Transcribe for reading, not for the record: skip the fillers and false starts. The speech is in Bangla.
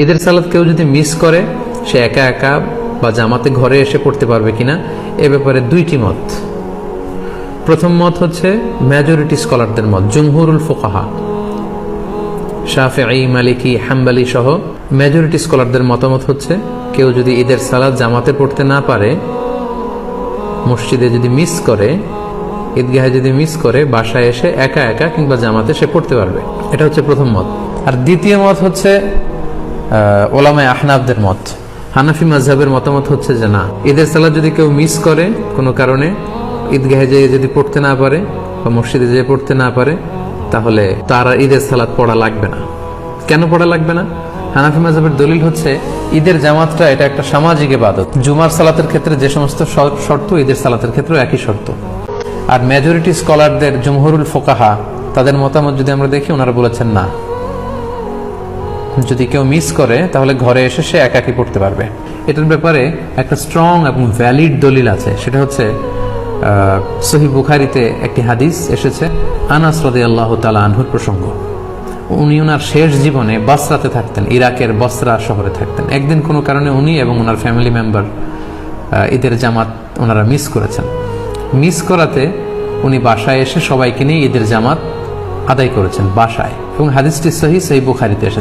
ঈদের সালাত কেউ যদি মিস করে সে একা একা বা জামাতে ঘরে এসে পড়তে পারবে কিনা এ ব্যাপারে দুইটি মত। প্রথম মত হচ্ছে মেজরিটি স্কলারদের মত, জুমহুরুল ফুকাহা শাফিঈ, মালিকি, হাম্বলি সহ মেজরিটি স্কলারদের মতামত হচ্ছে কেউ যদি ঈদের সালাত জামাতে পড়তে না পারে, মসজিদে যদি মিস করে, ঈদগাহে যদি মিস করে, বাসায় এসে একা একা কিংবা জামাতে সে পড়তে পারবে। এটা হচ্ছে প্রথম মত। আর দ্বিতীয় মত হচ্ছে ওলামায়ে আহনাফদের মত। হানাফি মাযহাবের মতামত হচ্ছে যে না, ঈদের সালাত যদি কেউ মিস করে কোনো কারণে, ঈদগাহে যেয়ে যদি পড়তে না পারে বা মসজিদে যেয়ে পড়তে না পারে, তাহলে তার আর ঈদের সালাত পড়া লাগবে না। কেন পড়া লাগবে না? হানাফি মাযহাবের দলিল হচ্ছে ঈদের জামাতটা এটা একটা সামাজিক ইবাদত। জুমার সালাতের ক্ষেত্রে যে সমস্ত শর্ত, ঈদের সালাতের ক্ষেত্রে একই শর্ত। আর মেজরিটি স্কলারদের, জুমহুরুল ফুকাহা, তাদের মতামত যদি আমরা দেখি, ওনারা বলেছেন না, যদি কেউ মিস করে তাহলে ঘরে এসে সে একাকী পড়তে পারবে। এটার ব্যাপারে একটা স্ট্রং এবং ভ্যালিড দলিল আছে, সেটা হচ্ছে সহিহ বুখারীতে একটি হাদিস এসেছে আনাস রাদিয়াল্লাহু তাআলা আনহুর প্রসঙ্গ। উনি ওনার শেষ জীবনে বসরাতে থাকতেন, ইরাকের বসরা শহরে থাকতেন। একদিন কোনো কারণে উনি এবং ওনার ফ্যামিলি মেম্বার ঈদের জামাত ওনারা মিস করেছেন। মিস করাতে উনি বাসায় এসে সবাইকে নিয়ে ঈদের জামাত আদায় করেছেন বাসায়, এবং হাদিসটি সহিহ বুখারীতে এসেছে।